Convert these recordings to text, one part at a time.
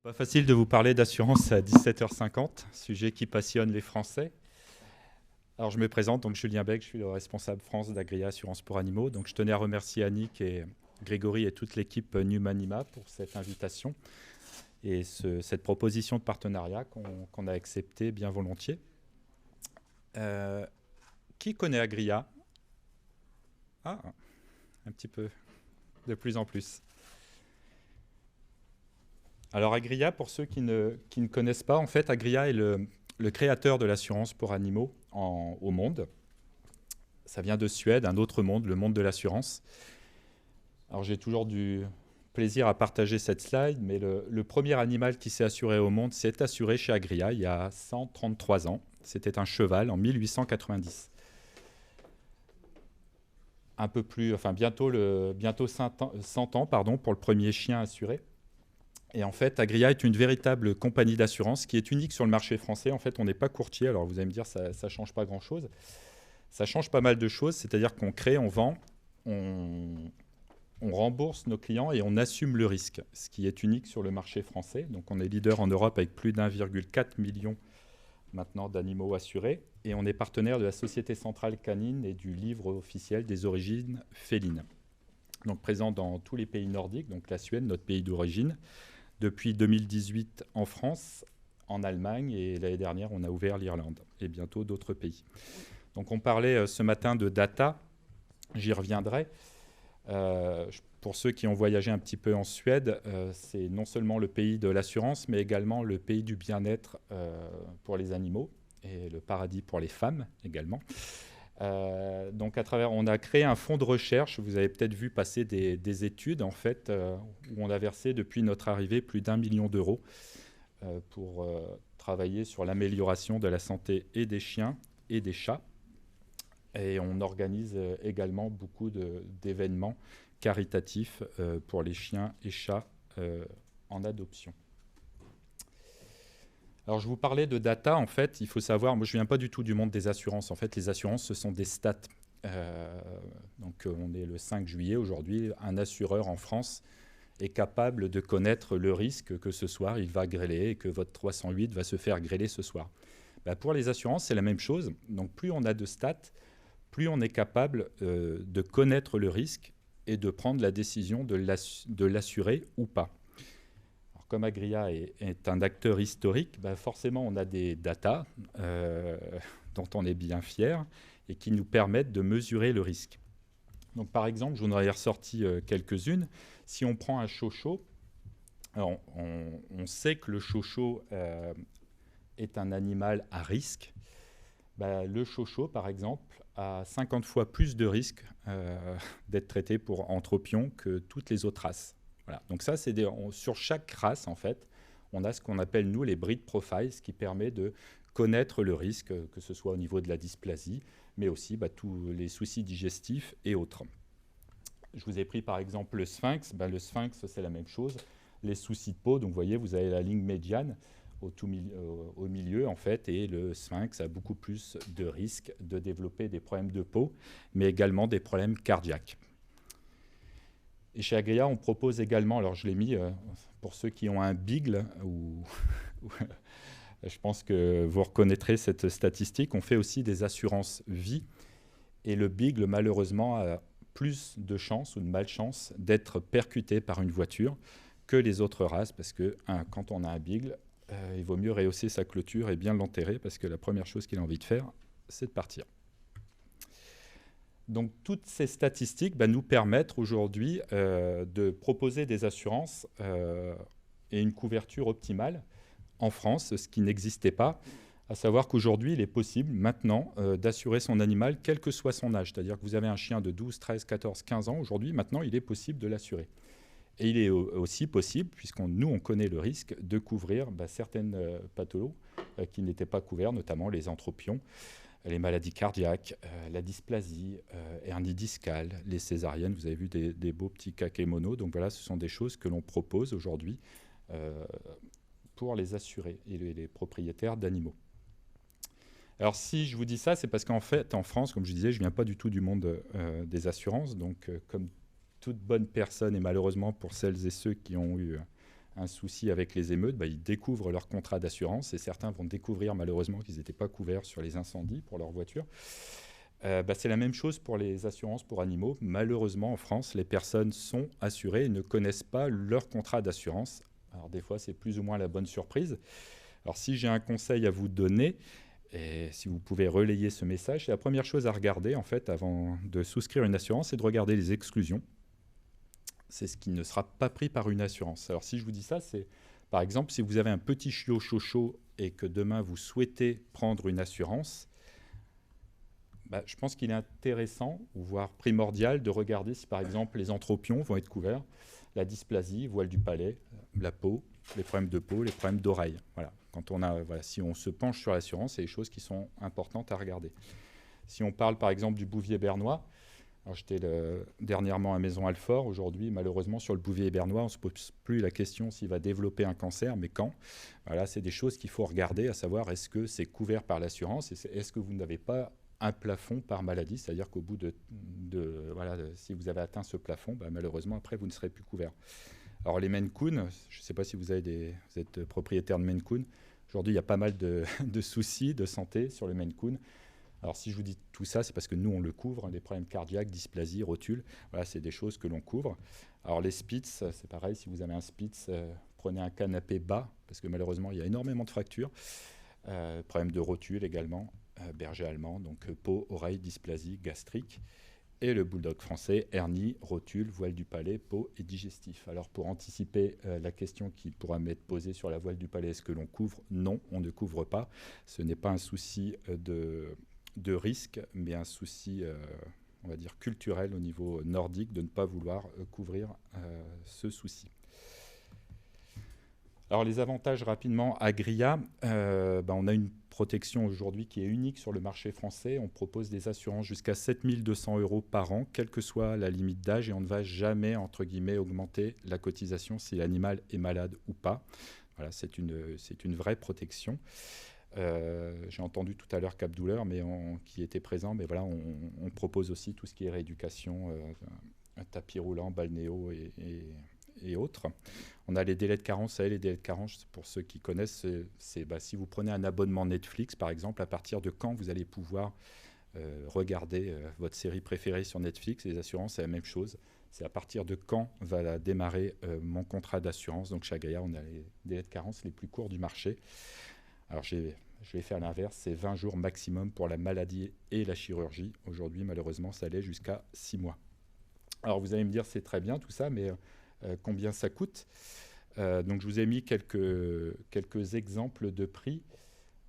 Pas facile de vous parler d'assurance à 17h50, sujet qui passionne les Français. Alors je me présente, donc Julien Becq, je suis le responsable France d'Agria Assurance pour Animaux. Donc je tenais à remercier Annick et Grégory et toute l'équipe Numanima pour cette invitation et cette proposition de partenariat qu'on a acceptée bien volontiers. Euh, qui connaît Agria? Ah, un petit peu, de plus en plus. Alors Agria, pour ceux qui ne connaissent pas, en fait, Agria est le créateur de l'assurance pour animaux au monde. Ça vient de Suède, un autre monde, le monde de l'assurance. Alors j'ai toujours du plaisir à partager cette slide, mais le premier animal qui s'est assuré au monde s'est assuré chez Agria il y a 133 ans. C'était un cheval en 1890. Un peu plus, enfin bientôt 100 ans pardon, pour le premier chien assuré. Et en fait, Agria est une véritable compagnie d'assurance qui est unique sur le marché français. En fait, on n'est pas courtier. Alors, vous allez me dire, ça ne change pas grand-chose. Ça change pas mal de choses. C'est-à-dire qu'on crée, on vend, on rembourse nos clients et on assume le risque, ce qui est unique sur le marché français. Donc, on est leader en Europe avec plus d'1,4 million maintenant d'animaux assurés. Et on est partenaire de la Société centrale canine et du livre officiel des origines félines. Donc, présent dans tous les pays nordiques, donc la Suède, notre pays d'origine. Depuis 2018 en France, en Allemagne, et l'année dernière, on a ouvert l'Irlande et bientôt d'autres pays. Donc on parlait ce matin de data, j'y reviendrai. Pour ceux qui ont voyagé un petit peu en Suède, c'est non seulement le pays de l'assurance, mais également le pays du bien-être pour les animaux et le paradis pour les femmes également. Donc on a créé un fonds de recherche. Vous avez peut-être vu passer des études en fait où on a versé depuis notre arrivée plus d'1 million d'euros pour travailler sur l'amélioration de la santé et des chiens et des chats. Et on organise également beaucoup d'événements caritatifs pour les chiens et chats en adoption. Alors, je vous parlais de data. En fait, il faut savoir, moi, je ne viens pas du tout du monde des assurances. En fait, les assurances, ce sont des stats. Donc, on est le 5 juillet aujourd'hui. Un assureur en France est capable de connaître le risque que ce soir, il va grêler et que votre 308 va se faire grêler ce soir. Pour les assurances, c'est la même chose. Donc, plus on a de stats, plus on est capable de connaître le risque et de prendre la décision de l'assurer ou pas. Comme Agria est un acteur historique, forcément on a des datas dont on est bien fier et qui nous permettent de mesurer le risque. Donc par exemple, je vous en ai ressorti quelques-unes. Si on prend un chocho, alors on sait que le chocho est un animal à risque. Le chocho, par exemple, a 50 fois plus de risques d'être traité pour anthropion que toutes les autres races. Voilà. Donc ça, sur chaque race, en fait, on a ce qu'on appelle, nous, les breed profiles, ce qui permet de connaître le risque, que ce soit au niveau de la dysplasie, mais aussi tous les soucis digestifs et autres. Je vous ai pris, par exemple, le sphinx. Le sphinx, c'est la même chose. Les soucis de peau, donc vous voyez, vous avez la ligne médiane au milieu, en fait, et le sphinx a beaucoup plus de risques de développer des problèmes de peau, mais également des problèmes cardiaques. Et chez Agria, on propose également, alors je l'ai mis pour ceux qui ont un Beagle, je pense que vous reconnaîtrez cette statistique, on fait aussi des assurances vie, et le Beagle, malheureusement, a plus de chances ou de malchance d'être percuté par une voiture que les autres races, parce que quand on a un Beagle, il vaut mieux rehausser sa clôture et bien l'enterrer, parce que la première chose qu'il a envie de faire, c'est de partir. Donc toutes ces statistiques nous permettent aujourd'hui de proposer des assurances et une couverture optimale en France, ce qui n'existait pas, à savoir qu'aujourd'hui, il est possible maintenant d'assurer son animal quel que soit son âge. C'est-à-dire que vous avez un chien de 12, 13, 14, 15 ans, aujourd'hui, maintenant, il est possible de l'assurer. Et il est aussi possible, puisqu'on on connaît le risque, de couvrir certaines pathologies qui n'étaient pas couvertes, notamment les anthropions, les maladies cardiaques, la dysplasie, hernie discale, les césariennes. Vous avez vu des beaux petits kakémonos. Donc voilà, ce sont des choses que l'on propose aujourd'hui pour les assurés et les propriétaires d'animaux. Alors si je vous dis ça, c'est parce qu'en fait, en France, comme je disais, je ne viens pas du tout du monde des assurances. Donc comme toute bonne personne, et malheureusement pour celles et ceux qui ont eu un souci avec les émeutes, ils découvrent leur contrat d'assurance et certains vont découvrir malheureusement qu'ils n'étaient pas couverts sur les incendies pour leur voiture. C'est la même chose pour les assurances pour animaux. Malheureusement, en France, les personnes sont assurées et ne connaissent pas leur contrat d'assurance. Alors des fois, c'est plus ou moins la bonne surprise. Alors si j'ai un conseil à vous donner, et si vous pouvez relayer ce message, c'est la première chose à regarder en fait avant de souscrire une assurance, c'est de regarder les exclusions. C'est ce qui ne sera pas pris par une assurance. Alors si je vous dis ça, c'est par exemple si vous avez un petit chiot chocho et que demain vous souhaitez prendre une assurance, je pense qu'il est intéressant, ou voire primordial, de regarder si par exemple les anthropions vont être couverts, la dysplasie, voile du palais, la peau, les problèmes de peau, les problèmes d'oreille. Voilà. Si on se penche sur l'assurance, c'est des choses qui sont importantes à regarder. Si on parle par exemple du bouvier bernois, j'étais dernièrement à Maison-Alfort. Aujourd'hui, malheureusement, sur le bouvier bernois, on ne se pose plus la question s'il va développer un cancer, mais quand. Voilà, c'est des choses qu'il faut regarder, à savoir est-ce que c'est couvert par l'assurance et est-ce que vous n'avez pas un plafond par maladie, c'est-à-dire qu'au bout si vous avez atteint ce plafond, malheureusement, après, vous ne serez plus couvert. Alors, les Maine Coon, je ne sais pas si vous êtes propriétaire de Maine Coon. Aujourd'hui, il y a pas mal de soucis de santé sur le Maine Coon. Alors, si je vous dis tout ça, c'est parce que nous, on le couvre, les problèmes cardiaques, dysplasie, rotules. Voilà, c'est des choses que l'on couvre. Alors, les Spitz, c'est pareil. Si vous avez un Spitz, prenez un canapé bas, parce que malheureusement, il y a énormément de fractures. Problèmes de rotules également, berger allemand, donc peau, oreille, dysplasie, gastrique. Et le bulldog français, hernie, rotule, voile du palais, peau et digestif. Alors pour anticiper la question qui pourra m'être posée sur la voile du palais, est-ce que l'on couvre? Non, on ne couvre pas. Ce n'est pas un souci de risque, mais un souci, on va dire, culturel au niveau nordique de ne pas vouloir couvrir ce souci. Alors les avantages rapidement, Agria, on a une protection aujourd'hui qui est unique sur le marché français. On propose des assurances jusqu'à 7 200 € par an, quelle que soit la limite d'âge, et on ne va jamais, entre guillemets, augmenter la cotisation si l'animal est malade ou pas. Voilà, c'est une vraie protection. J'ai entendu tout à l'heure Cap Douleur qui était présent, mais voilà, on propose aussi tout ce qui est rééducation, un tapis roulant, balnéo et autres. On a les délais de carence. Les délais de carence, pour ceux qui connaissent, c'est si vous prenez un abonnement Netflix, par exemple, à partir de quand vous allez pouvoir regarder votre série préférée sur Netflix. Les assurances, c'est la même chose. C'est à partir de quand va démarrer mon contrat d'assurance. Donc, chez Agria, on a les délais de carence les plus courts du marché. Alors, je vais faire l'inverse. C'est 20 jours maximum pour la maladie et la chirurgie. Aujourd'hui, malheureusement, ça allait jusqu'à 6 mois. Alors, vous allez me dire, c'est très bien tout ça, mais combien ça coûte. Donc je vous ai mis quelques exemples de prix,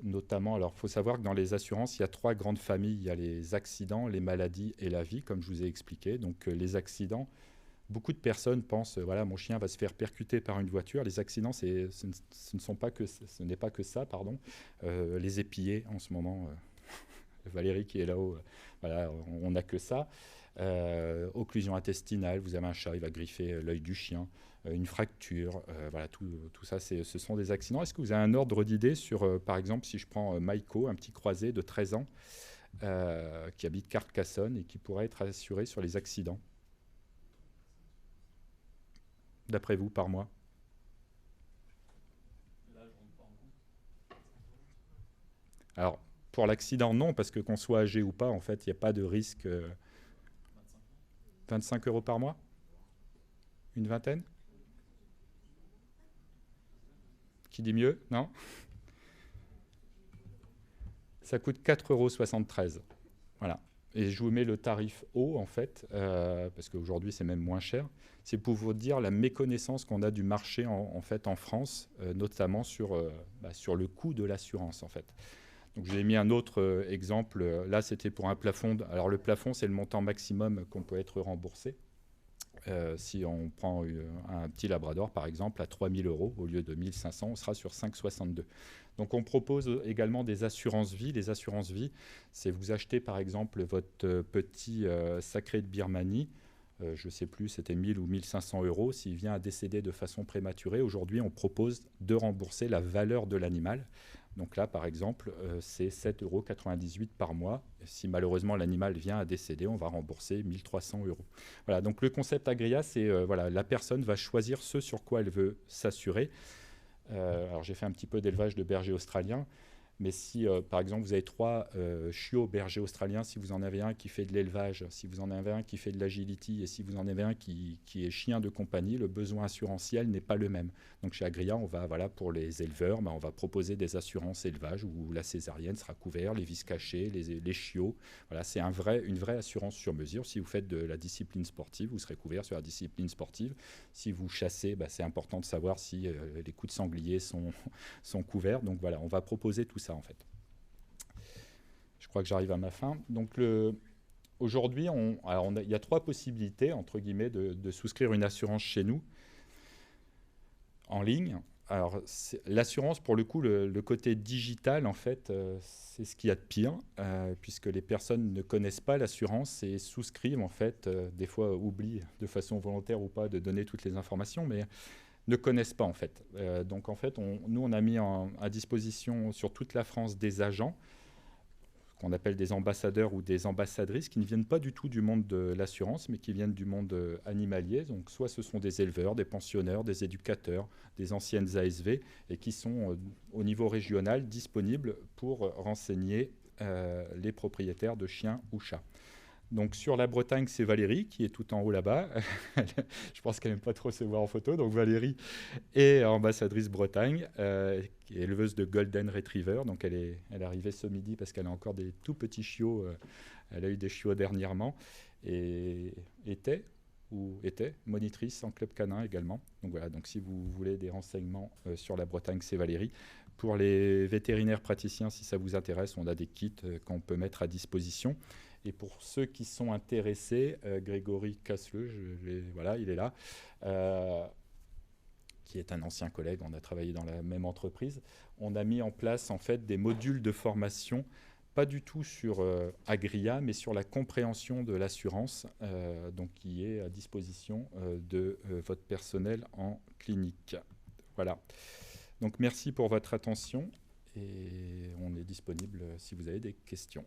notamment, alors il faut savoir que dans les assurances, il y a 3 grandes familles. Il y a les accidents, les maladies et la vie, comme je vous ai expliqué. Donc les accidents, beaucoup de personnes pensent, voilà, mon chien va se faire percuter par une voiture. Les accidents, ce n'est pas que ça, pardon. Les épillés, en ce moment, Valérie qui est là-haut, voilà, on n'a que ça. Occlusion intestinale, vous avez un chat, il va griffer l'œil du chien, une fracture, voilà, tout ça, ce sont des accidents. Est-ce que vous avez un ordre d'idée sur, par exemple, si je prends Maïko, un petit croisé de 13 ans, qui habite Carcassonne et qui pourrait être assuré sur les accidents, d'après vous, par mois? Alors, pour l'accident, non, parce que qu'on soit âgé ou pas, en fait, il n'y a pas de risque. 25 € par mois? Une vingtaine? Qui dit mieux? Non? Ça coûte 4,73 €. Voilà. Et je vous mets le tarif haut, en fait, parce qu'aujourd'hui, c'est même moins cher. C'est pour vous dire la méconnaissance qu'on a du marché, en fait, en France, notamment sur le coût de l'assurance, en fait. Donc, j'ai mis un autre exemple. Là, c'était pour un plafond. Alors, le plafond, c'est le montant maximum qu'on peut être remboursé. Si on prend un petit labrador, par exemple, à 3 000 € au lieu de 1 500, on sera sur 5,62 €. Donc, on propose également des assurances vie. Les assurances vie, c'est vous achetez, par exemple, votre petit sacré de Birmanie. Je ne sais plus, c'était 1 000 ou 1 500 €. S'il vient à décéder de façon prématurée, aujourd'hui, on propose de rembourser la valeur de l'animal. Donc là, par exemple, c'est 7,98 € par mois. Si malheureusement l'animal vient à décéder, on va rembourser 1 300 €. Voilà, donc le concept Agria, c'est voilà, la personne va choisir ce sur quoi elle veut s'assurer. Alors j'ai fait un petit peu d'élevage de bergers australiens. Mais si, par exemple, vous avez 3 chiots bergers australiens, si vous en avez un qui fait de l'élevage, si vous en avez un qui fait de l'agility et si vous en avez un qui est chien de compagnie, le besoin assurantiel n'est pas le même. Donc chez Agria, on va, voilà, pour les éleveurs, on va proposer des assurances élevage où la césarienne sera couverte, les vis cachées, les chiots. Voilà, c'est une vraie assurance sur mesure. Si vous faites de la discipline sportive, vous serez couvert sur la discipline sportive. Si vous chassez, c'est important de savoir si les coups de sanglier sont couverts. Donc voilà, on va proposer tout ça en fait. Je crois que j'arrive à ma fin. Donc aujourd'hui, il y a 3 possibilités entre guillemets de souscrire une assurance chez nous en ligne. Alors l'assurance, pour le coup, le côté digital en fait, c'est ce qu'il y a de pire, puisque les personnes ne connaissent pas l'assurance et souscrivent en fait, des fois oublient de façon volontaire ou pas de donner toutes les informations, mais ne connaissent pas en fait. Donc en fait, nous on a mis à disposition sur toute la France des agents qu'on appelle des ambassadeurs ou des ambassadrices qui ne viennent pas du tout du monde de l'assurance, mais qui viennent du monde animalier. Donc soit ce sont des éleveurs, des pensionneurs, des éducateurs, des anciennes ASV, et qui sont au niveau régional disponibles pour renseigner les propriétaires de chiens ou chats. Donc sur la Bretagne, c'est Valérie qui est tout en haut là-bas. Je pense qu'elle n'aime pas trop se voir en photo. Donc Valérie est ambassadrice Bretagne, qui est éleveuse de Golden Retriever. Donc elle est arrivée ce midi parce qu'elle a encore des tout petits chiots. Elle a eu des chiots dernièrement et était monitrice en club canin également. Donc voilà, donc si vous voulez des renseignements sur la Bretagne, c'est Valérie. Pour les vétérinaires praticiens, si ça vous intéresse, on a des kits qu'on peut mettre à disposition. Et pour ceux qui sont intéressés, Grégory Casseleux, voilà, il est là, qui est un ancien collègue, on a travaillé dans la même entreprise. On a mis en place en fait des modules de formation, pas du tout sur Agria, mais sur la compréhension de l'assurance, donc qui est à disposition de votre personnel en clinique. Voilà. Donc merci pour votre attention et on est disponible si vous avez des questions.